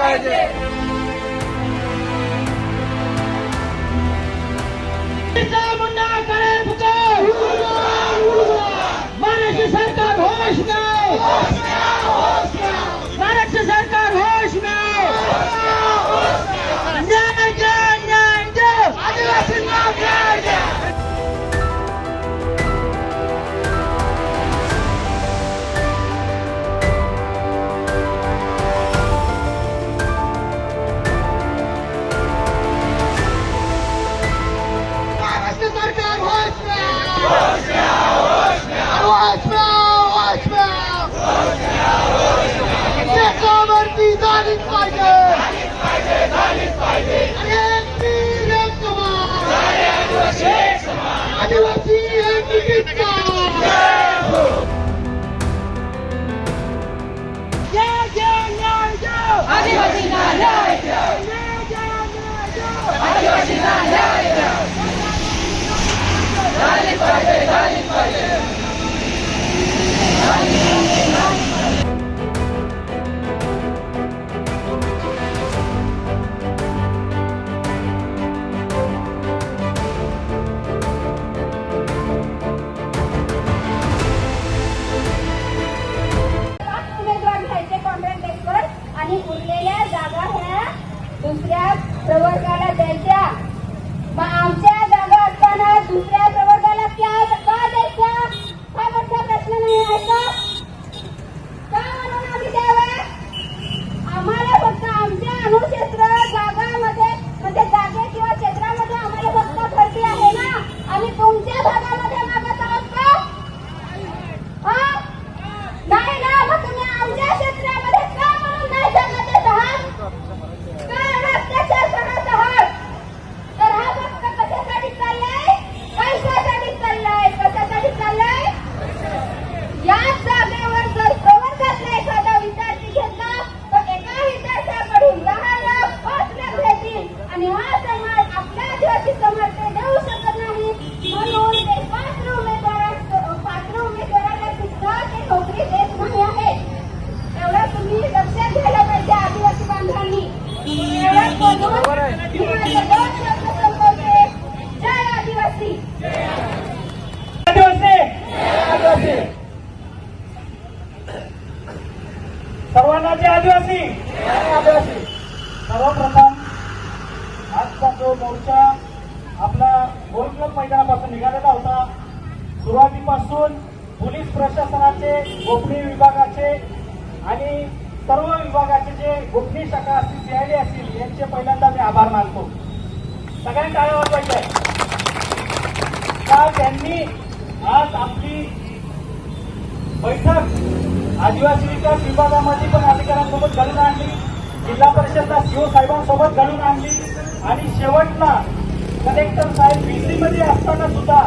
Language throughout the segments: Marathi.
पाहिजे। मुंडा करे पुकार, महाराष्ट्र सरकार होश में, महाराष्ट्र सरकार होश में, न्याय दे, आदिवासींना न्याय दे। आणि उरलेल्या जागा ह्या दुसऱ्या प्रवर्गाला द्यायच्या। मग आमच्या जागा असताना दुसऱ्या प्रवर्गाला का द्यायच्या हा मोठा प्रश्न नाही आहे का म्हणून आम्ही द्यावे? आम्हाला फक्त आमच्या अणुक्षेत्र जागामध्ये म्हणजे जागे किंवा क्षेत्रामध्ये आम्हाला फक्त भरती आहे ना, आम्ही तुमच्या भागामध्ये मागत आहोत का? नाही ना, मग तुम्ही आमच्या क्षेत्रामध्ये का म्हणून नाही जागा देत आहात? काय अत्याचार करत आहात? तर हा फक्त कशासाठी चाललाय? पैशासाठी चाललाय। कशासाठी चाललाय? याच जागेवर जर प्रवर्गातला एखादा विद्यार्थी घेतला तर एका विद्यार्थ्याकडून 10 लाख 5 लाख घेतील आणि हा समाज आपल्या आदिवासी समाज ते देऊ शकत नाही, म्हणून ते पात्र उमेदवाराला सुद्धा ते नोकरी देत नाही आहे। एवढा तुम्ही लक्षात घ्यायला पाहिजे आदिवासी बांधवांनी। जय आदिवासी। सर्वांना जय आदिवासी। सर्वप्रथम आजचा जो मोर्चा आपला गोल क्लब मैदानापासून निघालेला होता, सुरुवातीपासून पोलीस प्रशासनाचे, गोपनीय विभागाचे आणि सर्व विभागाचे जे गोपनीय शाखा असतील, सीआयडी असतील, यांचे पहिल्यांदा मी आभार मानतो। सगळ्यांनी टाळ्या वाजवायच्या का त्यांनी आज आपली बैठक आदिवासी विकास विभागामध्ये पण अधिकाऱ्यांसोबत घालून आणली, जिल्हा परिषदला सीओ साहेबांसोबत घालून आणली आणि शेवटला कलेक्टर साहेब बीसी मध्ये असताना सुद्धा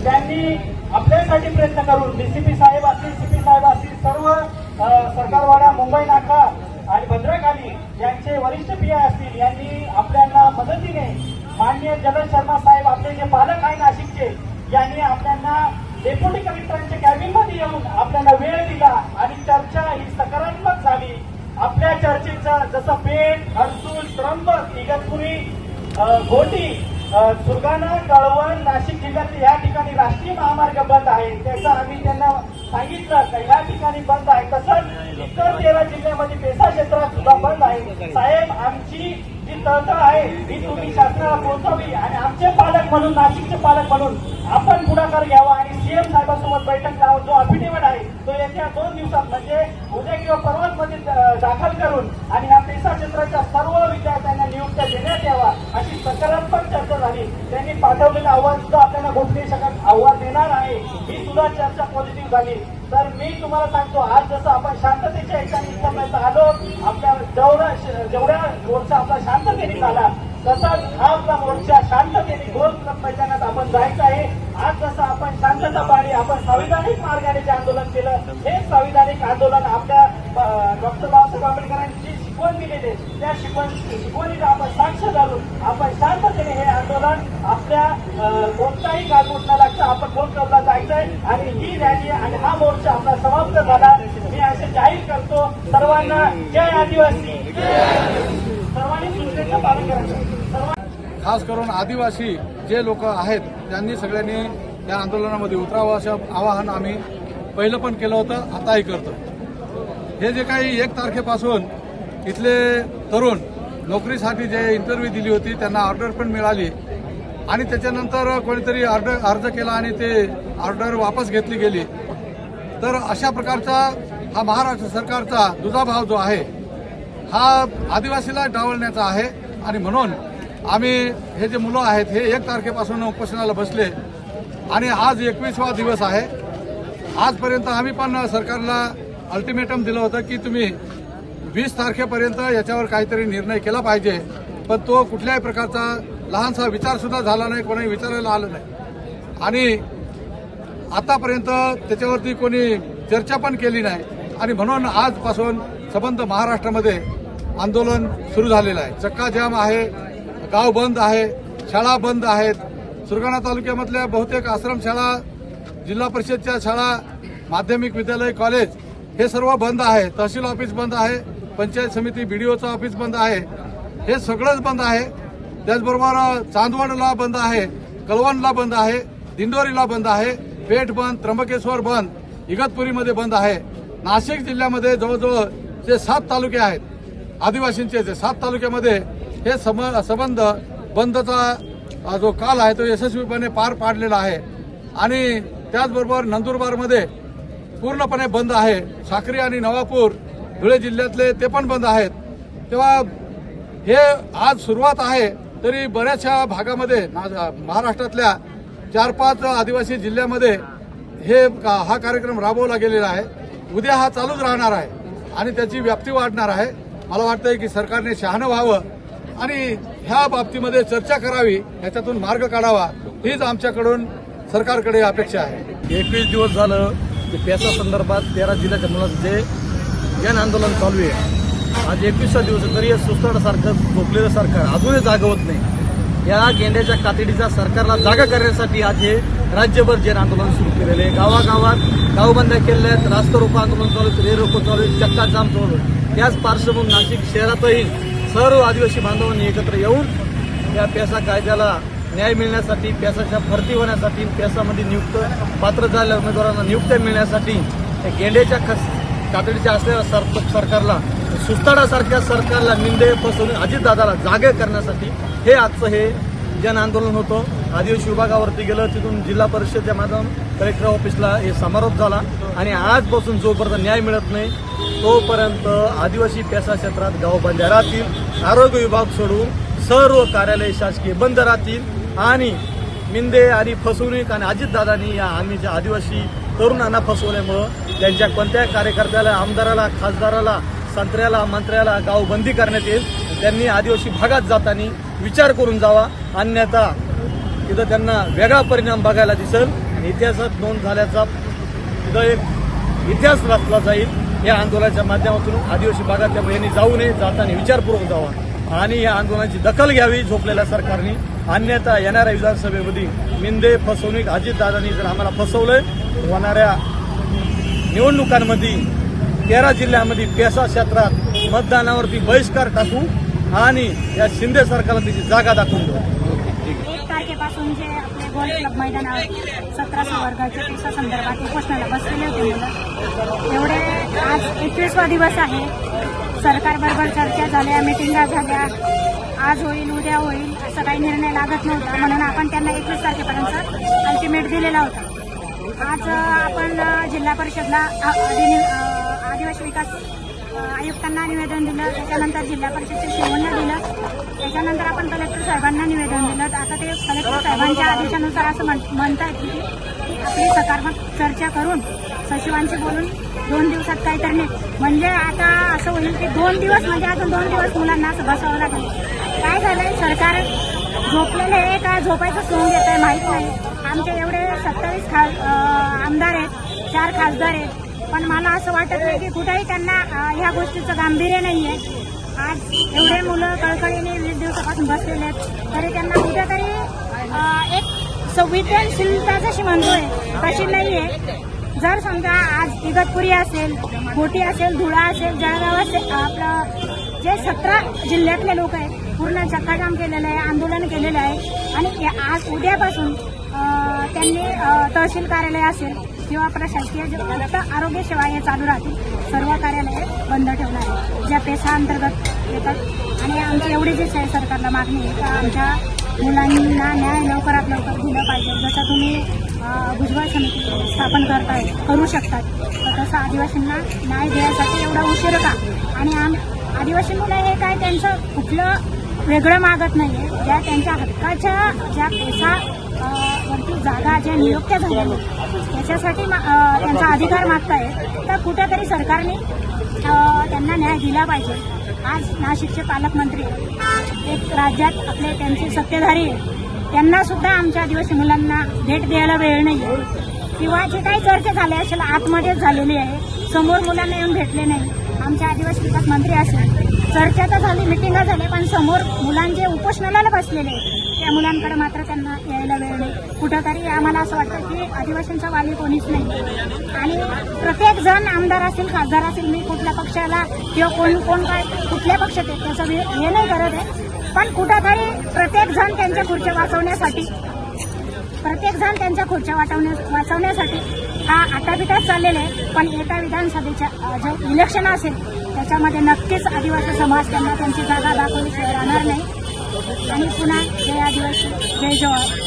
त्यांनी आपल्यासाठी प्रयत्न करून डीसीपी साहेब असतील, सीपी साहेब असतील, सर्व सरकारवाडा, मुंबई नाका आणि भद्रकाली यांचे वरिष्ठ पीआय असतील, यांनी आपल्याला मदतीने माननीय जलद शर्मा साहेब आपले जे पालक आहे नाशिकचे, यांनी आपल्याला डेप्युटी कलेक्टरांच्या कॅबिन मध्ये येऊन आपल्याला वेळ दिला आणि चर्चा ही सकारात्मक झाली। आपल्या चर्चेचा जसं पेठ, हर्सूल, त्र्यंबक, इगतपुरी, घोटी, सुरगाणा, कळवण, नाशिक जिल्ह्यातले या ठिकाणी राष्ट्रीय महामार्ग बंद आहे, त्याचं आम्ही त्यांना सांगितलं की या ठिकाणी बंद आहे। तसंच इतर 13 जिल्ह्यामध्ये पेसा क्षेत्रात सुद्धा बंद आहे। साहेब, आमची जी तळतळ आहे ही तुम्ही शासनाला पोहोचवली आणि आमचे पालक म्हणून, नाशिकचे पालक म्हणून आपण पुढाकार घ्यावा आणि सीएम साहेबांसोबत बैठक लावून जो अफिडेव्हिट आहे तो येत्या 2 दिवसात म्हणजे उद्या किंवा परवामध्ये दाखल करून आणि या पेसा क्षेत्राच्या सर्व विद्यार्थ्यांना नियुक्त्या देण्यात यावा अशी सकारात्मक चर्चा झाली। त्यांनी पाठवलेलं आव्हान सुद्धा आपल्याला गोपनीय शाखा आव्हान देणार आहे, ही सुद्धा चर्चा पॉझिटिव्ह झाली। तर मी तुम्हाला सांगतो, आज जसं आपण शांततेच्या ठिकाणी इथपर्यंत आलो, आपल्या जेवढ्या मोर्चा आपला शांततेने झाला, तसाच हा आपला मोर्चा शांततेने गोल क्लब मैदानात आपण जायचं आहे। आज जसं आपण शांतता पाळली, आपण संविधानिक मार्गाने जे आंदोलन केलं, हे संविधानिक आंदोलन आपल्या डॉक्टर बाबासाहेब आंबेडकरांची शिकवण दिलेली, त्या शिकवणीला आपण साक्ष घालून आपण शांततेने हे आंदोलन आपल्या कोणताही गालबोट न लागता आपण गोल क्लबला जायचंय आणि ही रॅली आणि हा मोर्चा आपला समाप्त झाला। मी असे जाहीर करतो. सर्वांना जय आदिवासी. सर्वांनी सूचनेचं पालन करायचं. खास करून आदिवासी जे लोक आहेत त्यांनी सगळ्यांनी या आंदोलनामध्ये उतरावं असं आवाहन आम्ही पहिलं पण केलं होतं, आताही करतो. हे जे काही 1 तारखेपासून इथले तरुण नोकरीसाठी जे इंटरव्ह्यू दिली होती त्यांना ऑर्डर पण मिळाली आणि त्याच्यानंतर कोणीतरी अर्ज केला आणि ते ऑर्डर वापस घेतली गेली. तर अशा प्रकारचा हा महाराष्ट्र सरकारचा दुजाभाव जो आहे हा आदिवासीला डावलण्याचा आहे. आणि म्हणून आम्ही हे जे मुलं आहेत हे 1 तारखेपासून उपोषणाला बसले आणि आज 21वा दिवस आहे. आजपर्यंत आम्ही पण सरकारला अल्टिमेटम दिलं होतं की तुम्ही 20 तारखेपर्यंत याच्यावर काहीतरी निर्णय केला पाहिजे, पण तो कुठल्याही प्रकारचा लहानसा विचार सुद्धा झाला नाही, कोणी विचारायला आलं नाही आणि आतापर्यंत त्याच्यावरती कोणी चर्चा पण केली नाही. आणि म्हणून आजपासून संबंध महाराष्ट्रामध्ये आंदोलन सुरू झालेलं आहे. चक्का जाम आहे, गाव बंद आहे, शाळा बंद आहेत. सुरगाणा तालुक्यामधल्या बहुतेक आश्रमशाळा, जिल्हा परिषदच्या शाळा, माध्यमिक विद्यालय, कॉलेज हे सर्व बंद आहे. तहसील ऑफिस बंद आहे, पंचायत समिती बीडीओचं ऑफिस बंद आहे. हे सगळंच बंद आहे. त्याचबरोबर चांदवडला बंद आहे, कलवणला बंद आहे, दिंडोरीला बंद आहे, पेठ बंद, त्र्यंबकेश्वर बंद, इगतपुरीमध्ये बंद आहे. नाशिक जिल्ह्यामध्ये जवळजवळ जे 7 तालुके आहेत आदिवासींचे, ते 7 तालुक्यामध्ये हे संबंध बंदचा जो काल आहे तो यशस्वीपणे पार पाडलेला आहे. आणि त्याचबरोबर नंदुरबारमध्ये पूर्णपणे बंद आहे. साक्री आणि नवापूर धुळे जिल्ह्यातले ते पण बंद आहेत. तेव्हा हे आज सुरुवात आहे तरी बऱ्याचशा भागामध्ये महाराष्ट्रातल्या 4-5 आदिवासी जिल्ह्यामध्ये हा कार्यक्रम राबवला गेलेला आहे. उद्या हा चालूच राहणार आहे आणि त्याची व्याप्ती वाढणार आहे. मला वाटतंय की सरकारने शहाणं व्हावं आणि ह्या बाबतीमध्ये चर्चा करावी, ह्याच्यातून मार्ग काढावा, हीच आमच्याकडून सरकारकडे अपेक्षा आहे. 21 दिवस झालं की पेसा संदर्भात 13 जिल्ह्याच्या मुलाचं जे जन आंदोलन चालू आहे. आज 21वा दिवस तरी हे सुस्ताडासारखं झोपलेलं सरकार अजूनही जागं होत नाही. या गेंड्याच्या कातडीचा सरकारला जागा करण्यासाठी आज हे राज्यभर जन आंदोलन सुरू केलेले आहे. गावागावात गावबंद केलेले आहेत, रास्ता रोको आंदोलन चालू आहे, रोको चालू आहे, चक्का जाम चालू आहे. त्याच पार्श्वभूमीवर नाशिक शहरातही सर्व आदिवासी बांधवांनी एकत्र येऊन या पेसा कायद्याला न्याय मिळण्यासाठी, पेसाच्या भरती होण्यासाठी, पेसामध्ये नियुक्त पात्र झालेल्या उमेदवारांना नियुक्त्या मिळण्यासाठी गेंड्याच्या कातडीच्या असलेल्या सरकारला, सुस्ताडासारख्या सरकारला निंदे फसवून अजितदादाला जागे करण्यासाठी हे आजचं हे जन आंदोलन होतं. आदिवासी विभागावरती गेलं, तिथून जिल्हा परिषदेच्या माध्यमातून कलेक्टर ऑफिसला हे समारोप झाला आणि आजपासून जोपर्यंत न्याय मिळत नाही तोपर्यंत आदिवासी पेसा क्षेत्रात गाव बंद राहतील. आरोग्य विभाग सोडून सर्व कार्यालय शासकीय बंद राहतील आणि मिंदे आणि फसवणूक आणि अजितदादांनी या आम्हीच्या आदिवासी तरुणांना फसवल्यामुळं त्यांच्या कोणत्याही कार्यकर्त्याला, आमदाराला, खासदाराला, संत्र्याला, मंत्र्याला गावबंदी करण्यात येईल. त्यांनी आदिवासी भागात जाताना विचार करून जावा, अन्यथा तिथं त्यांना वेगळा परिणाम बघायला दिसेल आणि इतिहासात नोंद झाल्याचा तिथं एक इतिहास रचला जाईल. या आंदोलनाच्या माध्यमातून आदिवासी भागात यांनी जाऊ नये, जाताना विचारपूर्वक जावा आणि या आंदोलनाची दखल घ्यावी झोपलेल्या सरकारने. अन्यथा येणाऱ्या विधानसभेमध्ये मिंदे, फसवणूक, अजितदादांनी जर आम्हाला फसवलंय, होणाऱ्या निवडणुकांमध्ये 13 जिल्ह्यामध्ये पेसा क्षेत्रात मतदानावरती बहिष्कार टाकू आणि या शिंदे सरकारला त्याची जागा दाखवून देऊ. 1 तारखेपासून जे आपले गोल्फ क्लब मैदानावर 17 वर्गाच्या पेसा संदर्भात उपोषणाला बसलेले होते मुलं, एवढे आज 21वा दिवस आहे. सरकारबरोबर चर्चा झाल्या, मिटिंगा झाल्या, आज होईल, उद्या होईल, असं काही निर्णय लागत नव्हता. म्हणून आपण त्यांना 21 तारखेपर्यंत अल्टिमेट दिलेला होता. आज आपण जिल्हा परिषदला आदिवासी विकास आयुक्तांना निवेदन दिलं, त्याच्यानंतर जिल्हा परिषदच्या शिवणला दिलं, त्याच्यानंतर आपण कलेक्टर साहेबांना निवेदन दिलं. आता ते कलेक्टर साहेबांच्या आदेशानुसार असं म्हणतात की आपली सकारात्मक चर्चा करून सचिवांशी बोलून 2 दिवसात काहीतरी नाही. म्हणजे आता असं होईल की 2 दिवस म्हणजे अजून 2 दिवस मुलांना असं बसावं लागेल. काय झालंय, सरकार झोपलेलं आहे का झोपायचं सोडून देत आहे माहीत नाही. आमचे एवढे 27 आमदार आहेत, 4 खासदार आहेत, पण मला असं वाटत नाही की कुठेही त्यांना ह्या गोष्टीचं गांभीर्य नाही आहे. आज एवढे मुलं कळकळीने 20 दिवसापासून बसलेले आहेत, तरी त्यांना कुठेतरी एक संवेदनशीलता जशी म्हणतोय तशी नाही आहे. जर समजा आज इगतपुरी असेल, घोटी असेल, धुळा असेल, जळगाव असेल, आपलं जे 17 जिल्ह्यातले लोक आहेत पूर्ण चक्काजाम केलेलं आहे, आंदोलन केलेलं आहे आणि आज उद्यापासून त्यांनी तहसील कार्यालय असेल किंवा प्रशासकीय फक्त आरोग्य सेवा हे चालू राहतील. सर्व कार्यालये बंद ठेवणार आहे ज्या पेसा अंतर्गत येतात. आणि आमची एवढीच इच्छा आहे सरकारला मागणी आहे का आमच्या मुलांना न्याय लवकरात लवकर दिलं पाहिजे. जसं तुम्ही भुजबळ समिती स्थापन करू शकतात तर तसं आदिवासींना न्याय देण्यासाठी एवढा उशीर का. आणि आदिवासी मुलं हे काय त्यांचं कुठलं वेगळं मागत नाही आहे. ज्या त्यांच्या हक्काच्या ज्या पेसा वरती जागा ज्या नियुक्त्या झाल्या त्याच्यासाठी त्यांचा अधिकार मागतायत तर कुठेतरी सरकारने त्यांना न्याय दिला पाहिजे. आज नाशिकचे पालकमंत्री एक राज्यात आपले त्यांचे सत्तेधारी आहे, त्यांना सुद्धा आमच्या आदिवासी मुलांना भेट द्यायला वेळ नाही आहे किंवा जे काही चर्चा झाले असेल आतमध्येच झालेली आहे, समोर मुलांना येऊन भेटले नाही. आमचे आदिवासी विकास मंत्री असेल चर्चा तर झाली, मिटिंगा झाल्या, पण समोर मुलांचे उपोषणाला बसलेले आहेत त्या मुलांकडे मात्र त्यांना यायला वेळ नाही. कुठंतरी आम्हाला असं वाटतं की आदिवासींचा वाली कोणीच नाही. आणि प्रत्येक जण आमदार असेल, खासदार असेल, मी कुठल्या पक्षाला किंवा कोण काय कुठल्या पक्षात आहे त्याचं हे नाही करत आहे, पण कुठंतरी प्रत्येक जण त्यांच्या खुर्च्या वाचवण्यासाठी हा आटापिटाच चाललेला आहे. पण येत्या विधानसभेच्या जे इलेक्शन असेल त्याच्यामध्ये नक्कीच आदिवासी समाज त्यांना त्यांची जागा दाखवल्याशिवाय राहणार नाही. आणि पुन्हा जय आदिवासी, जय जवाहर.